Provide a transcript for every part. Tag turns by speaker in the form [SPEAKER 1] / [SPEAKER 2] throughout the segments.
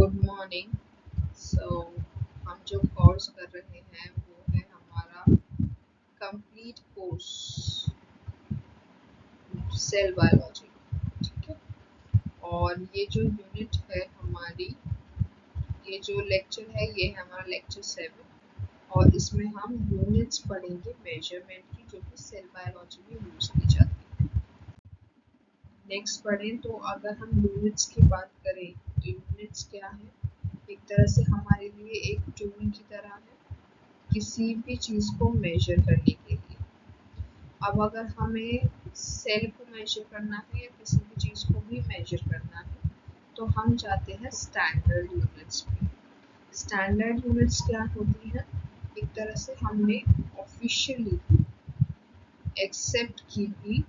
[SPEAKER 1] Good morning. हम जो course कर रहे हैं वो है हमारा कंप्लीट कोर्स सेल बायोलॉजी, ठीक है। और ये जो यूनिट है हमारी, ये जो लेक्चर है ये है हमारा लेक्चर 7 और इसमें हम यूनिट्स पढ़ेंगे मेजरमेंट की, जो कि सेल बायोलॉजी में यूज की जाती है। नेक्स्ट पढ़ें तो अगर हम यूनिट्स की बात करें तो यूनिट्स क्या है, एक तरह से हमारे लिए एक टूल की तरह है किसी भी चीज़ को मेजर करने के लिए। अब अगर हमें सेल को मेजर करना है या किसी भी चीज़ को भी मेजर करना है तो हम जाते हैं स्टैंडर्ड यूनिट्स में। स्टैंडर्ड यूनिट्स क्या होती है, एक तरह से हमने ऑफिशियली एक्सेप्ट की हुई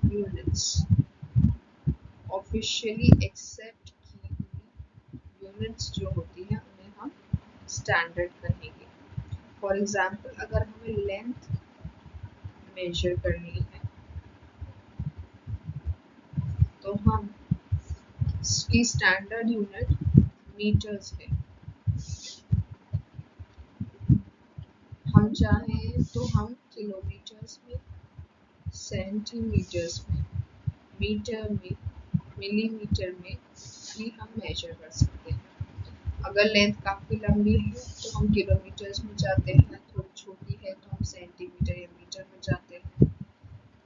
[SPEAKER 1] यूनिट्स, ऑफिशियली एक्सेप्ट की हुई यूनिट्स जो होती हैं उन्हें हम स्टैंडर्ड कहेंगे। फॉर एग्जाम्पल अगर हमें लेंथ मेजर करनी है तो हम इसकी स्टैंडर्ड यूनिट मीटर्स है। हम चाहें तो हम किलोमीटर्स में, सेंटीमीटर्स में, मीटर में, मिलीमीटर में भी हम मेजर कर सकते हैं। अगर लेंथ काफ़ी लंबी है तो हम किलोमीटर्स में जाते हैं, थोड़ी छोटी है तो हम सेंटीमीटर या मीटर में जाते हैं,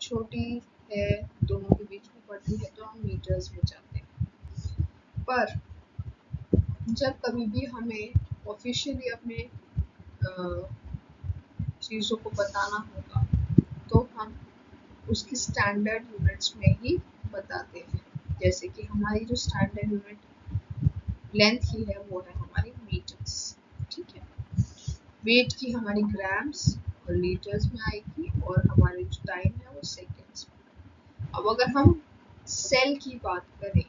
[SPEAKER 1] छोटी है दोनों के बीच में पड़ती है तो हम मीटर्स में जाते हैं। पर जब कभी भी हमें ऑफिशियली अपने चीज़ों को बताना होगा तो हम उसकी स्टैंडर्ड यूनिट्स में ही बताते हैं। जैसे कि हमारी जो स्टैंडर्ड यूनिट लेंथ की है वो है हमारी मीटर्स, ठीक है। वेट की हमारी ग्राम्स और लीटर्स में आएगी और हमारे जो टाइम है वो सेकेंड्स में। अब अगर हम सेल की बात करें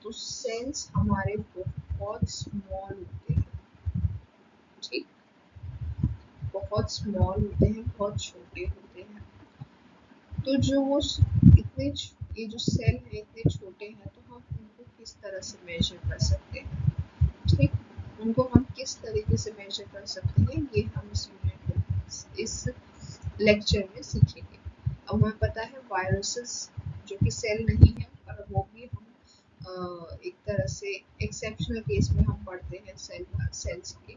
[SPEAKER 1] तो सेल्स हमारे बहुत स्मॉल होते हैं, ठीक, बहुत स्मॉल होते हैं, बहुत छोटे होते हैं। तो जो वो इतने ये जो सेल है इतने छोटे हैं तो हम उनको किस तरह से मेजर कर सकते हैं, ठीक, उनको हम किस तरीके से मेजर कर सकते हैं ये हम इस यूनिट में, इस लेक्चर में सीखेंगे। अब हमें पता है वायरसेस जो कि सेल नहीं है पर वो भी हम एक तरह से एक्सेप्शनल केस में हम पढ़ते हैं सेल्स के,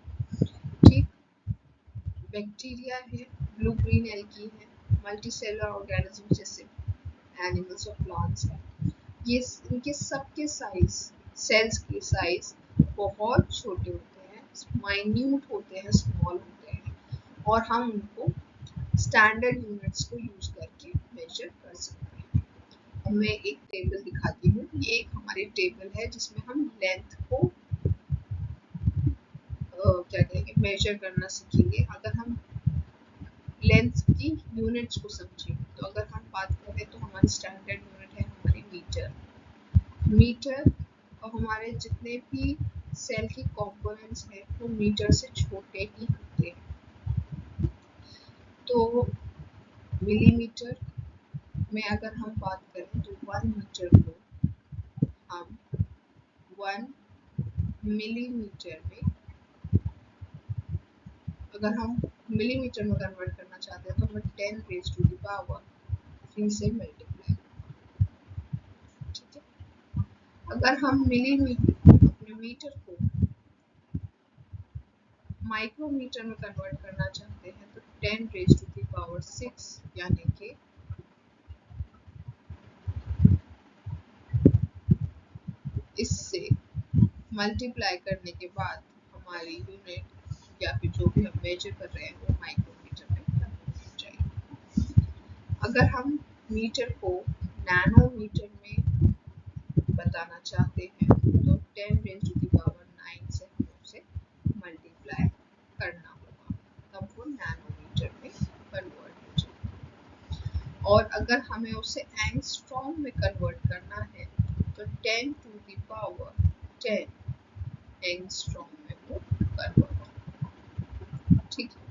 [SPEAKER 1] ठीक। बैक्टीरिया है, ब्लू ग्रीन एल्गी है, मल्टीसेलुलर ऑर्गेनिज्म जैसे एनिमल्स और प्लांट्स है, ये इनके सबके साइज, सेल्स के साइज बहुत छोटे होते हैं, माइन्यूट होते हैं, स्मॉल होते हैं और हम उनको स्टैंडर्ड यूनिट्स को यूज करके मेजर कर सकते हैं। अब मैं एक टेबल दिखाती हूँ, ये एक हमारी टेबल है जिसमें हम लेंथ को क्या कहेंगे मेजर करना सीखेंगे। अगर हम लेंथ की यूनिट्स को समझें तो अगर हम बात करें तो हमारी स्टैंडर्ड यूनिट है हमारी मीटर और हमारे जितने भी सेल की कंपोनेंट्स हैं वो मीटर से छोटे ही होते हैं। तो मिलीमीटर में अगर हम बात करें तो 1 मीटर को हम 1 मिलीमीटर में, अगर हम मिलीमीटर में कन्वर्ट करना चाहते हैं तो हमें 10 रेज़ टू द पावर 3 से मल्टीप्लाई, ठीक है। अगर हम अपने मीटर को माइक्रोमीटर में कन्वर्ट करना चाहते हैं तो 10 रेज़ टू द पावर 6 यानी कि इससे मल्टीप्लाई करने के बाद हमारी यूनिट या फिर जो भी हम मेजर कर रहे हैं वो माइक्रोमीटर में कन्वर्ट हो जाएगी। अगर हम मीटर को नैनोमीटर में बताना चाहते हैं तो 10 रेज़ टू द पावर 9 से हमें उसे मल्टीप्लाई करना होगा, तब वो नैनोमीटर में कन्वर्ट हो जाएगा। और अगर हमें उसे एंगस्ट्रॉम में कन्वर्ट करना है तो 10 टू द पावर 10 एंगस्ट्रॉम में वो कन्वर्ट, ठीक है।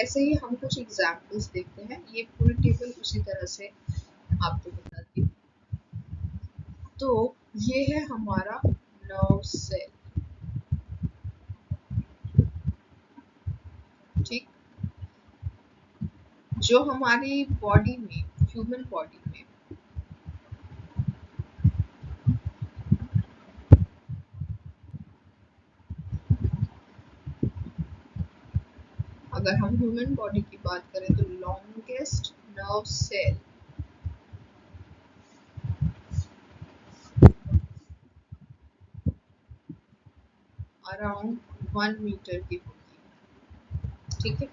[SPEAKER 1] ऐसे ही हम कुछ एग्जाम्पल्स देखते हैं, ये पूरी टेबल उसी तरह से आपको बताती हूँ। तो ये है हमारा नर्व सेल। ठीक, जो हमारी बॉडी में, ह्यूमन बॉडी में अगर हम ह्यूमन बॉडी की बात करें तो longest nerve cell around 1 metre की होती है। ठीक है,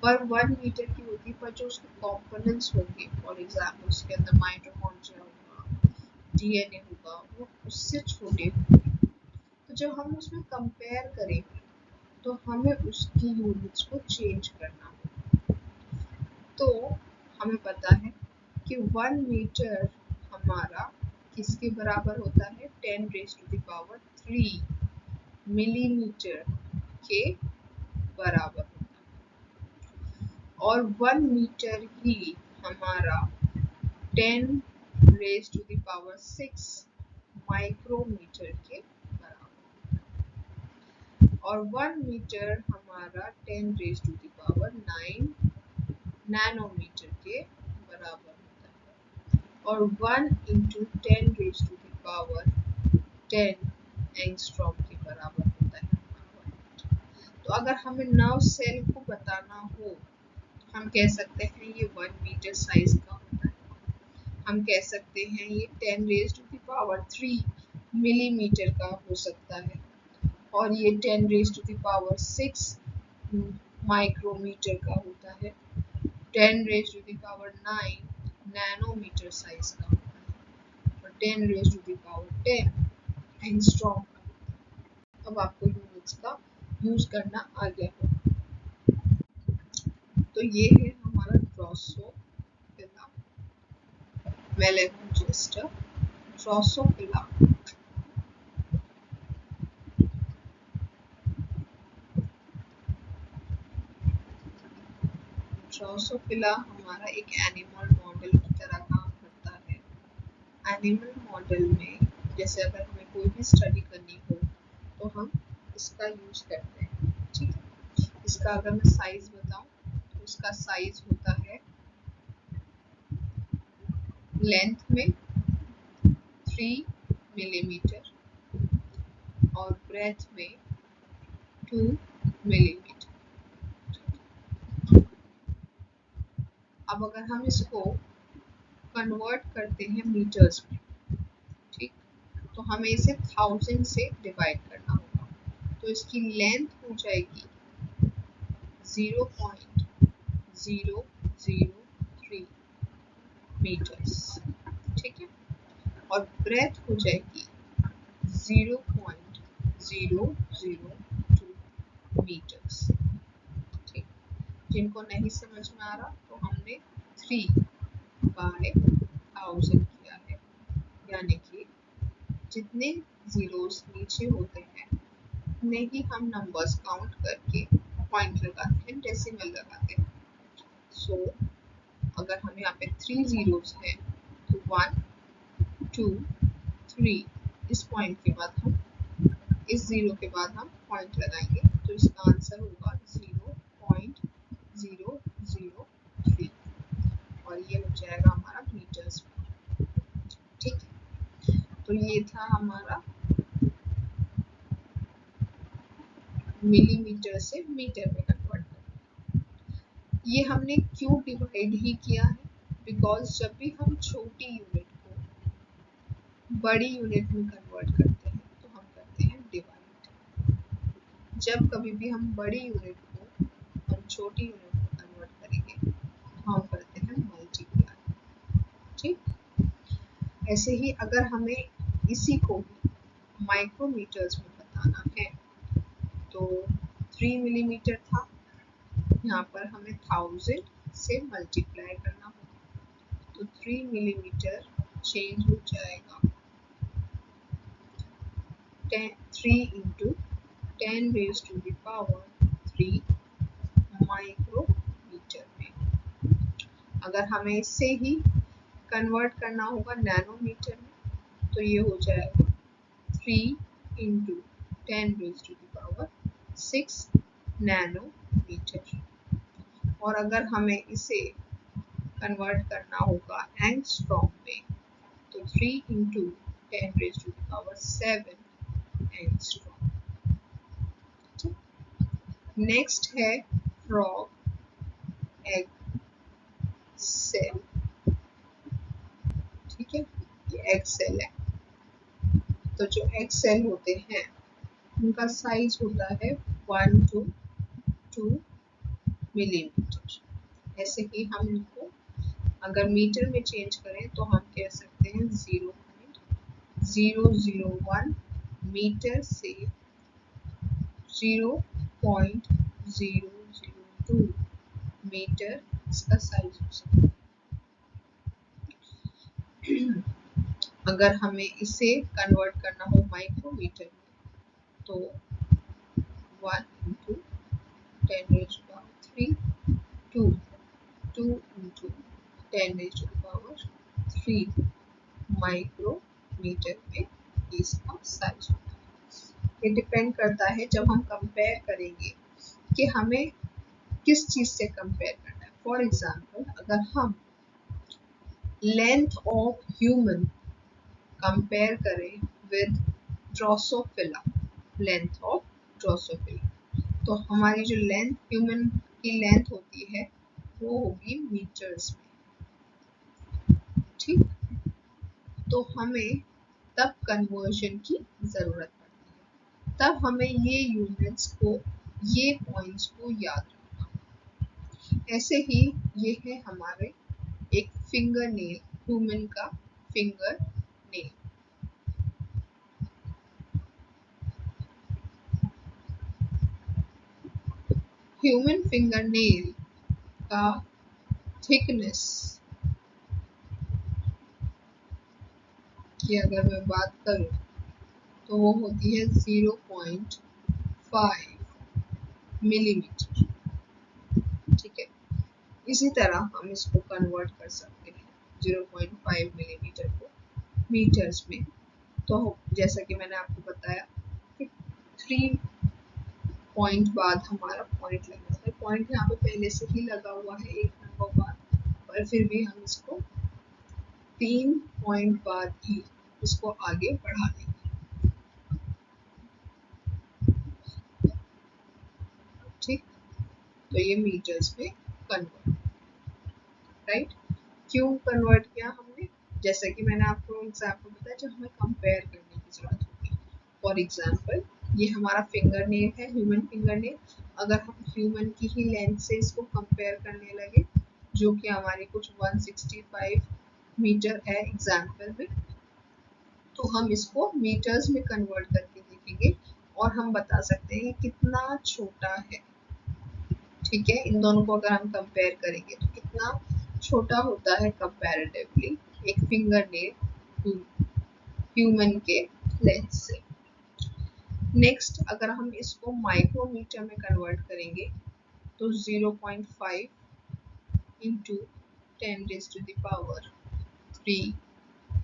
[SPEAKER 1] पर 1 मीटर की होती है, पर जो उसके कॉम्पोनेंट्स होंगे, फॉर एग्जाम्पल उसके अंदर माइटोकॉन्ड्रिया होगा, डीएनए होगा, वो उससे छोटे होंगे। तो जब हम उसमें कंपेयर करेंगे तो हमें उसकी यूनिट्स को चेंज करना होगा। तो हमें पता है कि 1 मीटर हमारा किसके बराबर होता है, 10⁻³ मिलीमीटर के बराबर होता है। और 1 मीटर ही हमारा 10⁻⁶ माइक्रोमीटर के बराबर, और 1 मीटर हमारा 10⁻⁹ नैनोमीटर के बराबर होता है, और 1 × 10⁻10 एंगस्ट्रॉम के बराबर होता है। तो अगर हमें नर्व सेल को बताना हो, हम कह सकते हैं ये 1 मीटर साइज का होता है, हम कह सकते हैं ये 10⁻³ मिलीमीटर का हो सकता है, और ये 10⁻⁶ माइक्रोमीटर का होता है, 10⁻⁹ नैनोमीटर साइज का होता है, और 10⁻⁻10 एंगस्ट्रॉम का। अब आपको यूनिट्स का यूज करना आ गया होगा। तो ये है हमारा ड्रोसोफिला मेलेनोजेस्टर। ड्रोसोफिला ड्रोसोफिला हमारा एक एनिमल मॉडल की तरह काम करता है। एनिमल मॉडल में जैसे अगर हमें कोई भी स्टडी करनी हो तो हम इसका यूज करते हैं। ठीक है, इसका अगर मैं साइज बताऊं तो इसका साइज होता है लेंथ में 3 मिलीमीटर और ब्रेथ में 2 मिलीमीटर। अब अगर हम इसको कन्वर्ट करते हैं मीटर्स में, ठीक, तो हमें इसे 1000 से डिवाइड करना होगा। तो इसकी लेंथ हो जाएगी 0.003 मीटर्स। ठीक है, और ब्रेथ हो जाएगी 0.002 मीटर्स। ठीक, जिनको नहीं समझ में आ रहा तो हमने 3/1000 किया है, यानी कि जितने जीरोस नीचे होते हैं उतने ही हम नंबर्स काउंट करके पॉइंट लगाते हैं, डेसिमल लगाते हैं। सो अगर हम यहाँ पे 3 जीरोस हैं तो 1 2 3, इस पॉइंट के बाद हम इस जीरो के बाद हम पॉइंट लगाएंगे, तो इसका आंसर होगा 0.003, और ये हो जाएगा हमारा मीटर्स में। ठीक है, तो ये था हमारा मिलीमीटर से मीटर में कन्वर्ट करना। ये हमने क्यों डिवाइड ही किया है, बिकॉज जब भी हम छोटी यूनिट को बड़ी यूनिट में कन्वर्ट करते हैं तो हम करते हैं डिवाइड। जब कभी भी हम बड़ी यूनिट को हम छोटी यूनिट में कन्वर्ट करेंगे तो हम करते हैं मल्टीप्लाई। ठीक, ऐसे ही अगर हमें इसी को माइक्रोमीटर्स में बताना है तो 3 मिलीमीटर था, यहाँ पर हमें 1000 से मल्टीप्लाई करना होगा, तो 3 मिलीमीटर चेंज हो जाएगा 3 × 10⁻³ माइक्रोमीटर में। अगर हमें इससे ही कन्वर्ट करना होगा नैनोमीटर में तो ये हो जाएगा 3 इंटू 10⁻6 नैनोमीटर। और अगर हमें इसे कन्वर्ट करना होगा एंगस्ट्रॉम में तो 3 इंटू 10⁻7 एंगस्ट्रॉम। नेक्स्ट है फ्रॉग एग सेल। ठीक है, ये एग सेल है। तो जो एग सेल होते हैं उनका साइज होता है 1 to 2 मिलीमीटर। ऐसे ही हम इनको अगर मीटर में चेंज करें तो हम कह सकते हैं 0.001 मीटर से 0.002 मीटर इसका साइज हो सकता है। अगर हमें इसे कन्वर्ट करना हो माइक्रोमीटर में तो 1 इंटू 10⁻3 2 इंटू 10⁻3 माइक्रोमीटर में इसका साइज होता है। ये डिपेंड करता है जब हम कंपेयर करेंगे कि हमें किस चीज से कंपेयर करना है। फॉर एग्जाम्पल अगर हम लेंथ ऑफ ह्यूमन कंपेयर करें with Drosophila, length of Drosophila, तो हमारी जो लेंथ ह्यूमन की लेंथ होती है वो होगी मीटर्स में। ठीक, तो हमें तब कन्वर्जन की जरूरत पड़ती है, तब हमें ये यूनिट्स को, ये पॉइंट्स को याद रखना। ऐसे ही ये है हमारे एक फिंगर नेल, ह्यूमन का finger nail. Human finger nail का थिकनेस की अगर मैं बात करूं तो वो होती है 0.5 मिलीमीटर। ठीक है, इसी तरह हम इसको कन्वर्ट कर सकते हैं 0.5 मिलीमीटर को मीटर्स में। तो जैसा कि मैंने आपको बताया कि 3 पॉइंट बाद हमारा पॉइंट लग जाता है। पॉइंट यहाँ पे पहले से ही लगा हुआ है एक नंबर बाद, पर फिर भी हम इसको 3 पॉइंट बाद ही इसको आगे बढ़ा देंगे। ठीक, तो ये मीटर्स में कन्वर्ट, राइट। क्यों कन्वर्ट किया हमने? जैसे कि मैंने आपको एग्जाम्पल बताया, जब हमें कंपेयर करने की जरूरत होगी। फॉर एग्जाम्पल ये हमारा फिंगर नेल है, ह्यूमन फिंगर नेल। अगर हम ह्यूमन की ही लेंथ से इसको कंपेयर करने लगे, जो कि हमारी कुछ 165 मीटर है एग्जाम्पल में, तो हम इसको मीटर्स में कन्वर्ट करके देखेंगे और हम बता सकते हैं कितना छोटा है। ठीक है, इन दोनों को अगर हम कंपेयर करेंगे तो कितना छोटा होता है कंपैरेटिवली एक फिंगर नेल ह्यूमन के लेंथ से। नेक्स्ट अगर हम इसको माइक्रोमीटर में कन्वर्ट करेंगे तो 0.5 इंटू 10⁻³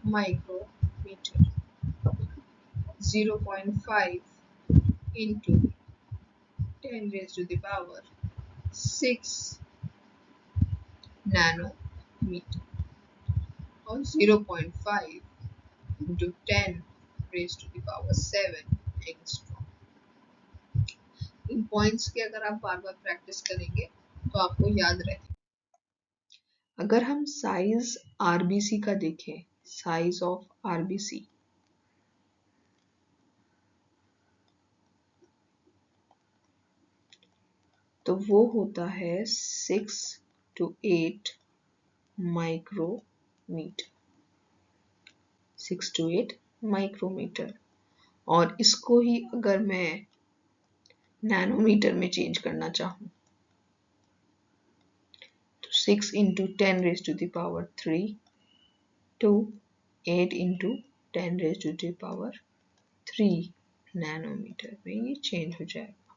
[SPEAKER 1] माइक्रोमीटर, 0.5 इंटू 10⁻6 नैनोमीटर और 0.5 इंटू 10⁻7 एंगस्ट्रॉम। इन पॉइंट्स की अगर आप बार बार प्रैक्टिस करेंगे तो आपको याद रहेगा। अगर हम साइज आरबीसी का देखें, साइज ऑफ आरबीसी, तो वो होता है 6 to 8 माइक्रोमीटर, 6 to 8 माइक्रोमीटर। और इसको ही अगर मैं नैनोमीटर में चेंज करना चाहूँ तो 6 इंटू 10⁻³ to 8 इंटू 10⁻³ नैनोमीटर में ये चेंज हो जाएगा।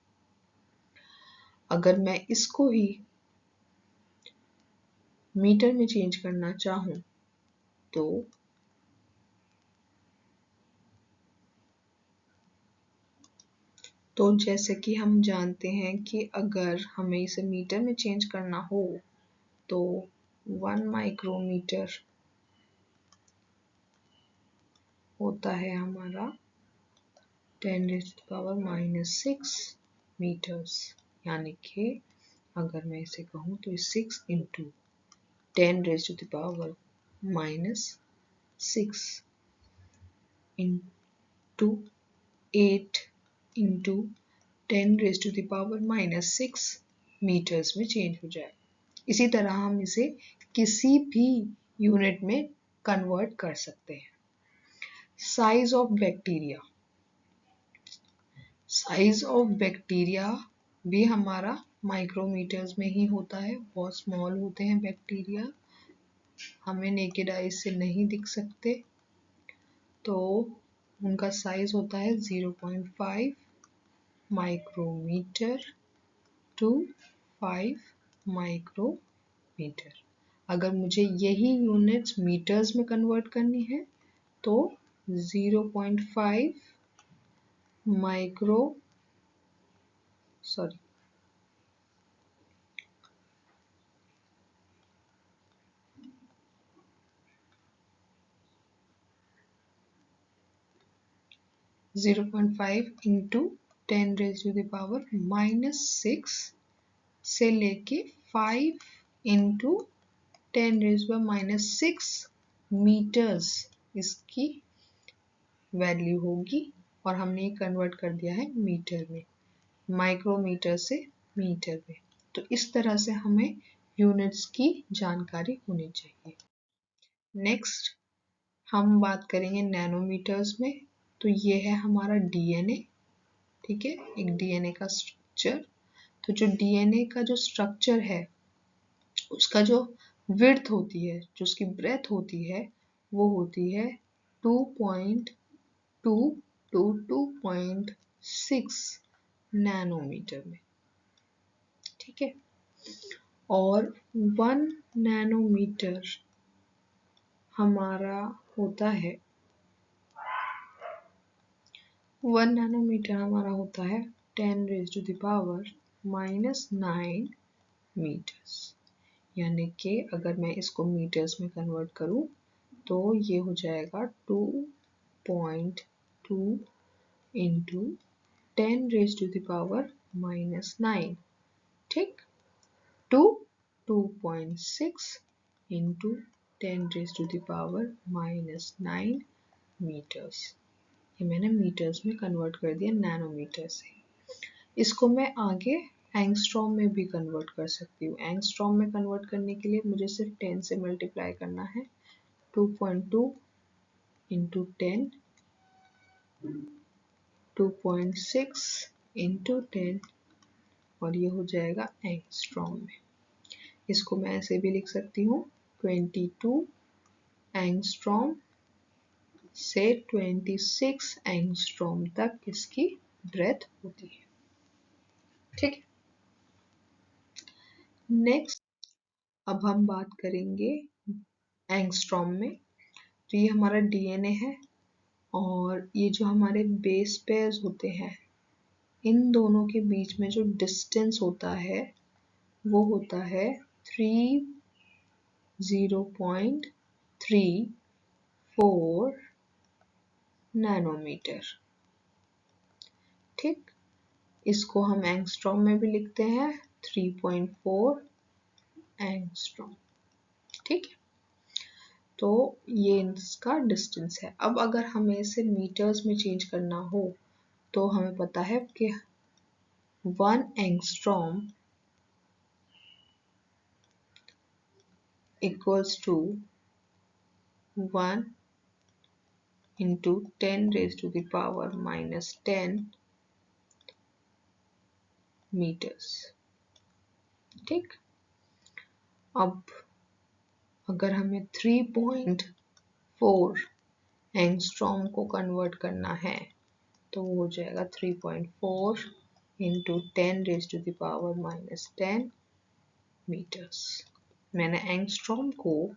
[SPEAKER 1] अगर मैं इसको ही मीटर में चेंज करना चाहूँ तो तो जैसे कि हम जानते हैं कि अगर हमें इसे मीटर में चेंज करना हो तो 1 माइक्रोमीटर होता है हमारा 10⁻⁻6 मीटर्स, यानी कि अगर मैं इसे कहूँ तो 6 इंटू 10⁻⁻6 इंटू 8 इंटू 10⁻⁻6 मीटर्स में चेंज हो जाए। इसी तरह हम इसे किसी भी यूनिट में कन्वर्ट कर सकते हैं। Size of bacteria, size of bacteria भी हमारा माइक्रोमीटर्स में ही होता है। बहुत स्मॉल होते हैं बैक्टीरिया, हमें नेकेड आई से नहीं दिख सकते, तो उनका साइज होता है 0.5 माइक्रोमीटर टू 5 माइक्रोमीटर। अगर मुझे यही यूनिट्स मीटर्स में कन्वर्ट करनी है तो 0.5 0.5 इंटू 10⁻⁻6 से लेके 5 इंटू 10⁻⁻6 मीटर्स इसकी वैल्यू होगी, और हमने कन्वर्ट कर दिया है मीटर में, माइक्रोमीटर से मीटर में। तो इस तरह से हमें यूनिट्स की जानकारी होनी चाहिए। नेक्स्ट हम बात करेंगे नैनोमीटर्स में। तो ये है हमारा डीएनए, ठीक है, एक डीएनए का स्ट्रक्चर। तो जो डीएनए का जो स्ट्रक्चर है उसका जो विड्थ होती है, जो उसकी ब्रेथ होती है, वो होती है 2.2 टू 2.6 नैनोमीटर में, ठीक है। और 1 नैनोमीटर हमारा होता है 10⁻⁻9 मीटर्स, यानी कि अगर मैं इसको मीटर्स में कन्वर्ट करूं तो ये हो जाएगा 2.2 इंटू 10⁻⁻9, ठीक, टू 2.6 इंटू 10⁻⁻9 मीटर्स। ये मैंने मीटर्स में कन्वर्ट कर दिया नैनोमीटर से। इसको मैं आगे एंगस्ट्रॉम में भी कन्वर्ट कर सकती हूँ। एंगस्ट्रॉम में कन्वर्ट करने के लिए मुझे सिर्फ 10 से मल्टीप्लाई करना है, 2.2 इंटू 10, 2.6 इंटू 10, और ये हो जाएगा एंगस्ट्रॉम में। इसको मैं ऐसे भी लिख सकती हूँ 22 एंगस्ट्रॉम से 26 एंगस्ट्रॉम तक इसकी ब्रेथ होती है, ठीक है। नेक्स्ट अब हम बात करेंगे एंगस्ट्रॉम में। तो ये हमारा डीएनए है, और ये जो हमारे बेस पेयर्स होते हैं, इन दोनों के बीच में जो डिस्टेंस होता है वो होता है 0.34 नैनोमीटर, ठीक। इसको हम एंगस्ट्रॉम में भी लिखते हैं 3.4 एंगस्ट्रॉम, ठीक है। तो ये इसका डिस्टेंस है। अब अगर हमें इसे मीटर्स में चेंज करना हो तो हमें पता है कि 1 angstrom equals to 1 into 10⁻⁻10 metres, ठीक। अब अगर हमें 3.4 एंगस्ट्रॉम को कन्वर्ट करना है तो वो हो जाएगा 3.4 इंटू 10⁻⁻10 मीटर्स। मैंने एंगस्ट्रॉम को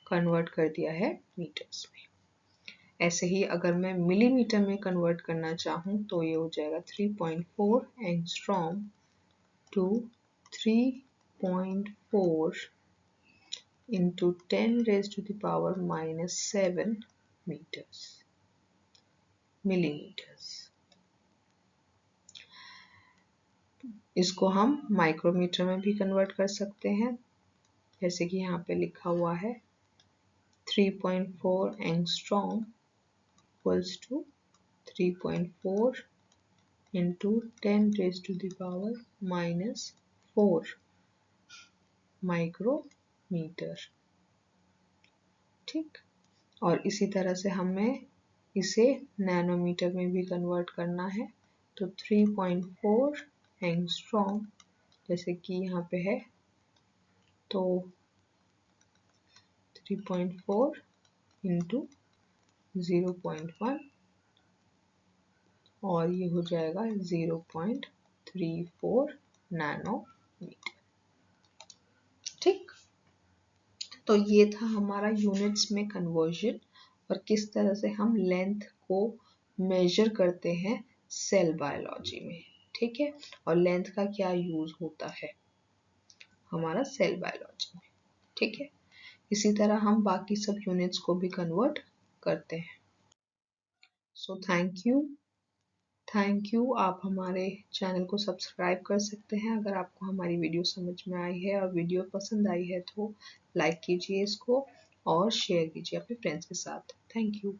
[SPEAKER 1] कन्वर्ट कर दिया है मीटर्स में। ऐसे ही अगर मैं मिलीमीटर में कन्वर्ट करना चाहूँ तो ये हो जाएगा 3.4 angstrom to 3.4 into 10 raised to the power minus 7 millimeters. इसको हम माइक्रोमीटर में भी कन्वर्ट कर सकते हैं, जैसे कि यहाँ पे लिखा हुआ है 3.4 angstrom equals to 3.4 into 10 raised to the power minus 4 micrometre. ठीक, और इसी तरह से हमें इसे नैनोमीटर में भी कन्वर्ट करना है, तो 3.4 एंगस्ट्रॉम जैसे कि यहाँ पे है तो 3.4 इंटू 0.1 और ये हो जाएगा 0.34 नैनोमीटर। ठीक, तो ये था हमारा यूनिट्स में कन्वर्जन और किस तरह से हम लेंथ को मेजर करते हैं सेल बायोलॉजी में। ठीक है, और लेंथ का क्या यूज होता है हमारा सेल बायोलॉजी में। ठीक है, इसी तरह हम बाकी सब यूनिट्स को भी कन्वर्ट करते हैं। So thank you. आप हमारे चैनल को सब्सक्राइब कर सकते हैं अगर आपको हमारी वीडियो समझ में आई है, और वीडियो पसंद आई है तो लाइक कीजिए इसको और शेयर कीजिए अपने फ्रेंड्स के साथ। Thank you.